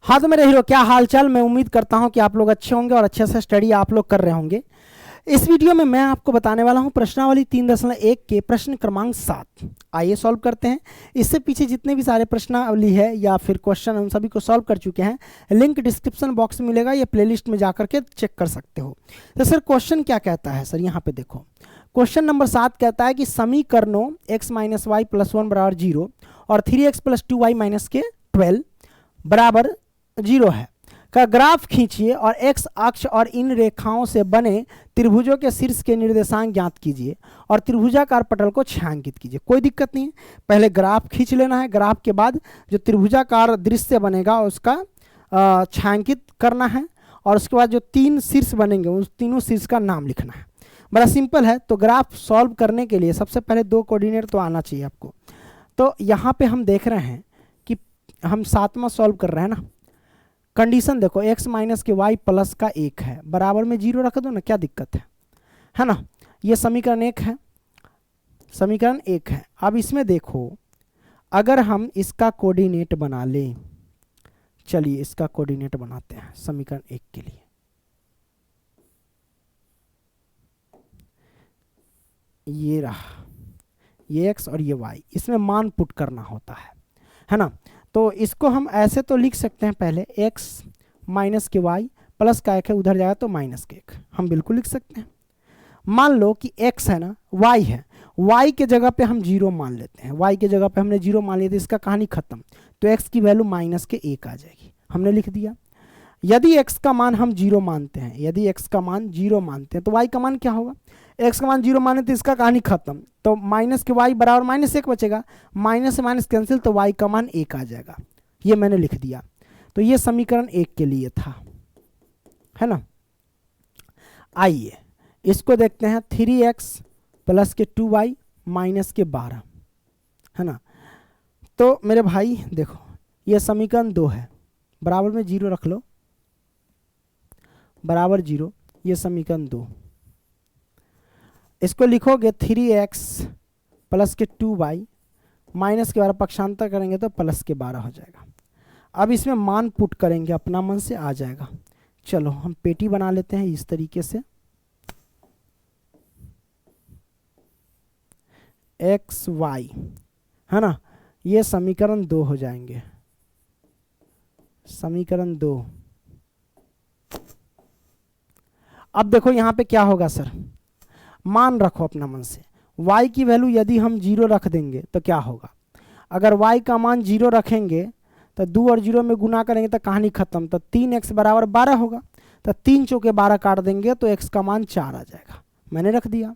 हाँ तो मेरे हीरो, क्या हाल चाल। मैं उम्मीद करता हूँ कि आप लोग अच्छे होंगे और अच्छे से स्टडी आप लोग कर रहे होंगे। इस वीडियो में मैं आपको बताने वाला हूँ प्रश्नावली 3.1 के प्रश्न क्रमांक 7। आइए सॉल्व करते हैं। इससे पीछे जितने भी सारे प्रश्नावली है या फिर क्वेश्चन उन सभी को सॉल्व कर चुके हैं। लिंक डिस्क्रिप्शन बॉक्स में मिलेगा या प्लेलिस्ट में जाकर के चेक कर सकते हो। तो सर क्वेश्चन क्या कहता है, सर यहाँ पे देखो क्वेश्चन नंबर 7 कहता है कि समीकरणों x माइनस वाई प्लस 1 बराबर 0 और 3x प्लस 2y माइनस के 12 बराबर 0 है का ग्राफ खींचिए और x अक्ष और इन रेखाओं से बने त्रिभुजों के शीर्ष के निर्देशांक ज्ञात कीजिए और त्रिभुजाकार पटल को छायांकित कीजिए। कोई दिक्कत नहीं है, पहले ग्राफ खींच लेना है, ग्राफ के बाद जो त्रिभुजाकार दृश्य बनेगा उसका छायांकित करना है और उसके बाद जो तीन शीर्ष बनेंगे उस तीनों शीर्ष का नाम लिखना है। बड़ा सिंपल है। तो ग्राफ सॉल्व करने के लिए सबसे पहले दो कोऑर्डिनेट तो आना चाहिए आपको। तो यहाँ पे हम देख रहे हैं कि हम 7वां सॉल्व कर रहे हैं ना। कंडीशन देखो, x माइनस के y प्लस का 1 है, बराबर में 0 रख दो ना, क्या दिक्कत है ना। ये समीकरण 1 है, समीकरण 1 है। अब इसमें देखो, अगर हम इसका कोऑर्डिनेट बना लें, चलिए इसका कोऑर्डिनेट बनाते हैं समीकरण 1 के लिए। ये रहा, ये x और ये y, इसमें मान पुट करना होता है ना। तो इसको हम ऐसे तो लिख सकते हैं, पहले x माइनस के y प्लस का 1 है, उधर जाएगा तो माइनस के 1, हम बिल्कुल लिख सकते हैं। मान लो कि x है ना, y है, y के जगह पे हम 0 मान लेते हैं, y के जगह पे हमने 0 मान लिया तो इसका कहानी खत्म। तो x की वैल्यू माइनस के 1 आ जाएगी, हमने लिख दिया। यदि x का मान हम 0 मानते हैं, यदि x का मान 0 मानते हैं तो y का मान क्या होगा, x का मान 0 माने तो इसका कहानी खत्म। तो माइनस के y बराबर माइनस 1 बचेगा, माइनस से माइनस कैंसिल, तो y का मान 1 आ जाएगा। ये मैंने लिख दिया। तो ये समीकरण 1 के लिए था, है ना। आइए इसको देखते हैं, 3x प्लस के 2y माइनस के 12, है ना। तो मेरे भाई देखो, ये समीकरण 2 है, बराबर में 0 रख लो, बराबर 0, ये समीकरण 2। इसको लिखोगे 3x प्लस के 2y माइनस के 12, पक्षांतर करेंगे तो प्लस के 12 हो जाएगा। अब इसमें मान पुट करेंगे, अपना मन से आ जाएगा। चलो हम पेटी बना लेते हैं इस तरीके से, x y, है ना। ये समीकरण 2 हो जाएंगे, समीकरण 2। अब देखो यहाँ पे क्या होगा सर, मान रखो अपना मन से। y की वैल्यू यदि हम 0 रख देंगे तो क्या होगा, अगर y का मान 0 रखेंगे तो 2 और 0 में गुना करेंगे तो कहानी खत्म। तो 3x बराबर 12 होगा, तो 3 चौके 12 काट देंगे तो x का मान 4 आ जाएगा। मैंने रख दिया।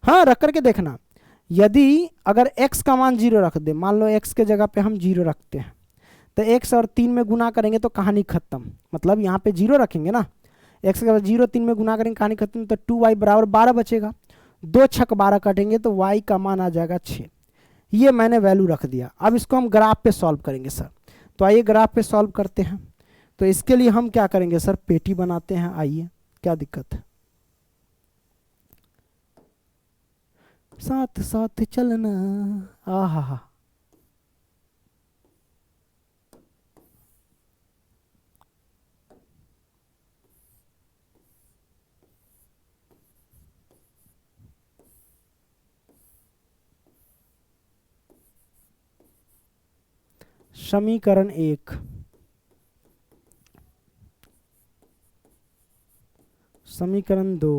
हाँ, रख करके देखना, यदि अगर x का मान 0 रख दे, मान लो x के जगह पे हम 0 रखते हैं, तो x और 3 में गुना करेंगे तो कहानी खत्म। मतलब यहाँ पे 0 रखेंगे ना, x के 0 3 में गुना करेंगे कहानी खत्म। तो 2y बराबर 12 बचेगा, 2 छक 12 काटेंगे तो y का मान आ जाएगा 6। ये मैंने वैल्यू रख दिया। अब इसको हम ग्राफ पे सॉल्व करेंगे सर। तो आइए ग्राफ पे सॉल्व करते हैं। तो इसके लिए हम क्या करेंगे सर, पेटी बनाते हैं। आइए, क्या दिक्कत है, साथ साथ चलना, आहा। समीकरण 1, समीकरण 2,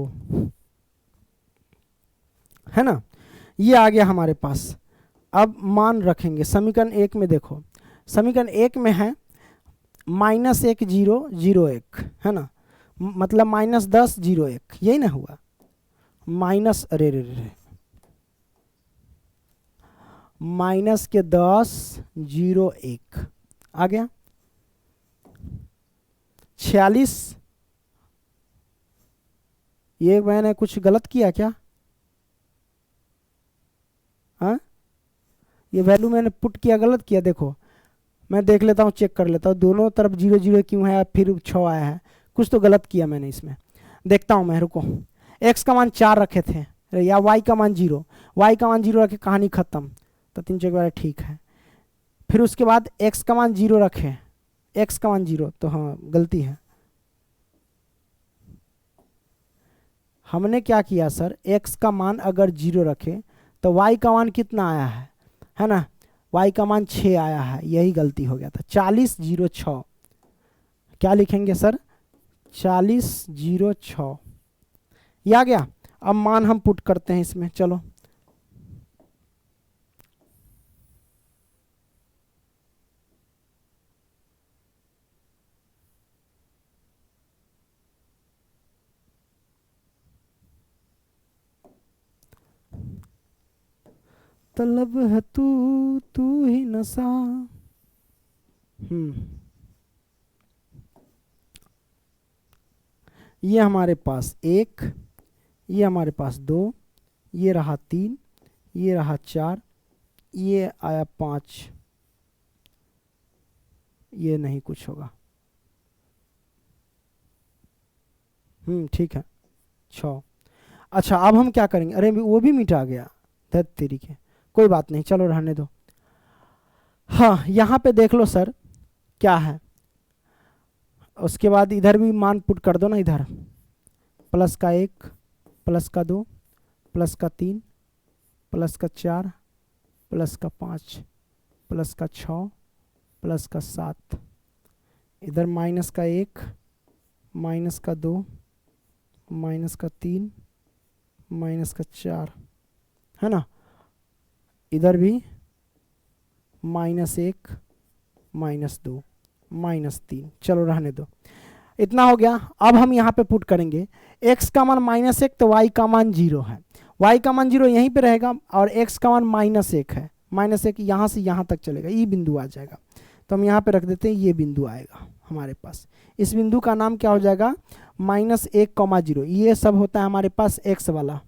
है ना। ये आ गया हमारे पास। अब मान रखेंगे समीकरण 1 में। देखो समीकरण 1 में है -1 0 0 1, है ना। मतलब -10 0 1, यही ना हुआ। माइनस अरे रे रे माइनस के 10 0 1 आ गया। 46, ये मैंने कुछ गलत किया क्या? हाँ, ये वैल्यू मैंने पुट किया, गलत किया। देखो मैं देख लेता हूँ, चेक कर लेता हूँ दोनों तरफ 0 0 क्यों है, फिर 6 आया है। कुछ तो गलत किया मैंने इसमें, देखता हूँ मैं, रुको। x का मान 4 रखे थे या y का मान 0, y का मान 0 रखे, कहानी खत्म। तो 3 4 ठीक है। फिर उसके बाद x का मान 0 रखें, x का मान 0, तो हाँ गलती है, हमने क्या किया सर, x का मान अगर 0 रखे तो y का मान कितना आया है ना, y का मान 6 आया है, यही गलती हो गया था। 4006 क्या लिखेंगे सर, 4006 ये आ गया। अब मान हम पुट करते हैं इसमें, चलो तलब है तू, तू ही नशा। ये हमारे पास 1, ये हमारे पास 2, ये रहा 3, ये रहा 4, ये आया 5, ये नहीं कुछ होगा, ठीक है 6। अच्छा अब हम क्या करेंगे, अरे वो भी मिटा गया, धत तेरी के, कोई बात नहीं, चलो रहने दो। हाँ यहाँ पे देख लो सर क्या है, उसके बाद इधर भी मान पुट कर दो ना, इधर प्लस का 1, प्लस का 2, प्लस का 3, प्लस का 4, प्लस का 5, प्लस का 6, प्लस का 7, इधर माइनस का 1, माइनस का 2, माइनस का 3, माइनस का 4, है ना, इधर भी -1, -2, -3, चलो रहने दो, इतना हो गया। अब हम यहाँ पे पुट करेंगे x का मान -1 तो y का मान 0 है, y का मान 0 यहीं पे रहेगा, और x का मान -1 है, -1 यहाँ से यहाँ तक चलेगा, ये बिंदु आ जाएगा, तो हम यहाँ पे रख देते हैं, ये बिंदु आएगा हमारे पास, इस बिंदु का नाम क्या हो जाएगा, -1, 0, ये सब होता है हमारे पास x वाला,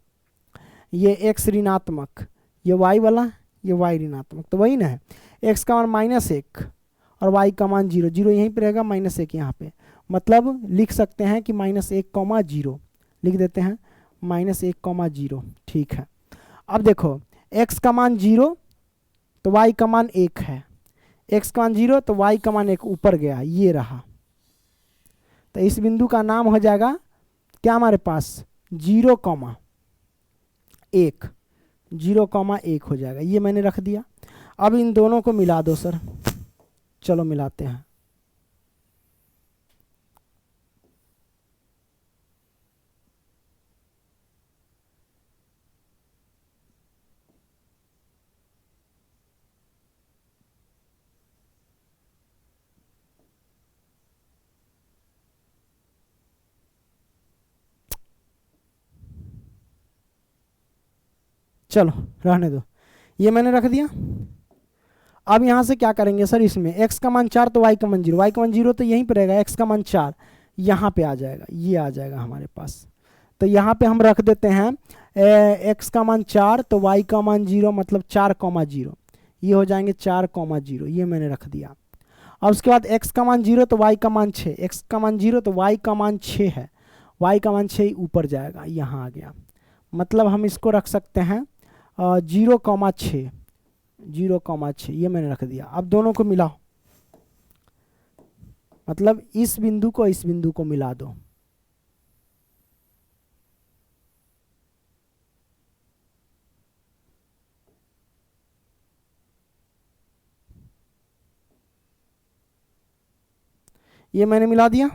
ये x ऋणात्मक, ये y वाला, ये y ऋणात्मक, तो वही ना है, x का मान -1 और y का मान 0, 0 यहीं पे रहेगा, -1 यहाँ पे, मतलब लिख सकते हैं कि -1, 0 लिख देते हैं, -1, 0, ठीक है। अब देखो x का मान 0 तो y का मान 1 है, x का मान 0 तो y का मान 1 ऊपर गया, ये रहा, तो इस बिंदु का नाम हो जाएगा क्या हमारे पास, 0, 1, 0, 1 हो जाएगा, ये मैंने रख दिया। अब इन दोनों को मिला दो सर, चलो मिलाते हैं, चलो रहने दो, ये मैंने रख दिया। अब यहाँ से क्या करेंगे सर, इसमें x का मान 4 तो y का मान 0, y का मान 0 तो यहीं पे रहेगा, x का मान 4 यहाँ पे आ जाएगा, ये आ जाएगा हमारे पास, तो यहाँ पे हम रख देते हैं x का मान 4 तो y का मान 0, मतलब 4, 0, ये हो जाएंगे 4, 0, ये मैंने रख दिया। अब उसके बाद x का मान 0 तो y का मान 6, x का मान 0 तो y का मान 6 है, y का मान 6 ऊपर जाएगा, यहाँ आ गया, मतलब हम इसको रख सकते हैं 0, 6, 0, 6, ये मैंने रख दिया। अब दोनों को मिलाओ, मतलब इस बिंदु को इस बिंदु को मिला दो, ये मैंने मिला दिया।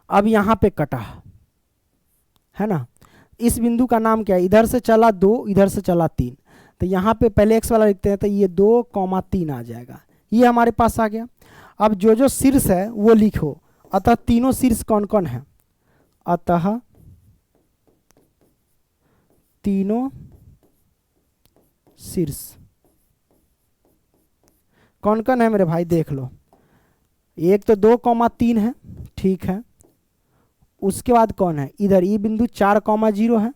अब यहाँ पे कटा है ना, इस बिंदु का नाम क्या है, इधर से चला 2, इधर से चला 3, तो यहाँ पे पहले x वाला लिखते हैं, तो ये 2, 3 आ जाएगा, ये हमारे पास आ गया। अब जो जो शीर्ष है वो लिखो, अतः तीनों शीर्ष कौन कौन है, अतः तीनों शीर्ष कौन कौन है मेरे भाई, देख लो, एक तो 2, 3 है, ठीक है, उसके बाद कौन है, इधर ई बिंदु 4, 0 है,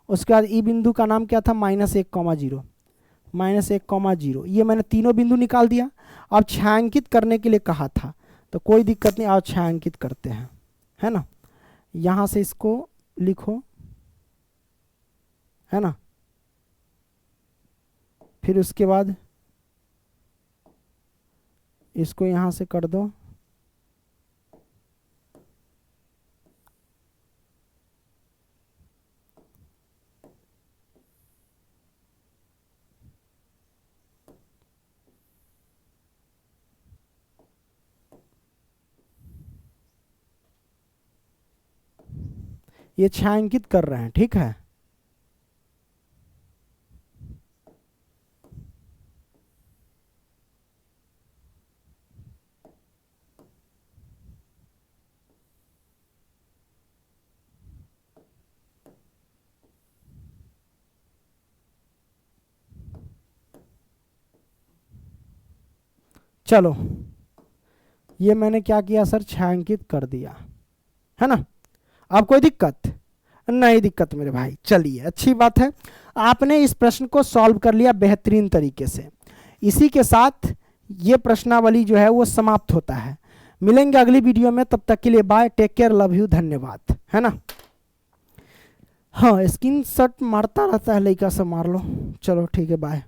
उसके बाद ई बिंदु का नाम क्या था, -1, 0, -1, 0, ये मैंने तीनों बिंदु निकाल दिया। अब छायांकित करने के लिए कहा था, तो कोई दिक्कत नहीं, आप छायांकित करते हैं, है ना, यहाँ से इसको लिखो, है ना, फिर उसके बाद इसको यहाँ से कर दो। ये छायांकित कर रहे हैं, ठीक है। चलो, ये मैंने क्या किया सर, छायांकित कर दिया, है ना। अब कोई दिक्कत नहीं? दिक्कत मेरे भाई, चलिए अच्छी बात है। आपने इस प्रश्न को सॉल्व कर लिया बेहतरीन तरीके से। इसी के साथ ये प्रश्नावली जो है वो समाप्त होता है। मिलेंगे अगली वीडियो में, तब तक के लिए bye, take care, love you, धन्यवाद, है ना। हाँ, स्क्रीन शॉट मारता रहता है लड़का, से मार लो। चलो ठीक है, बाय।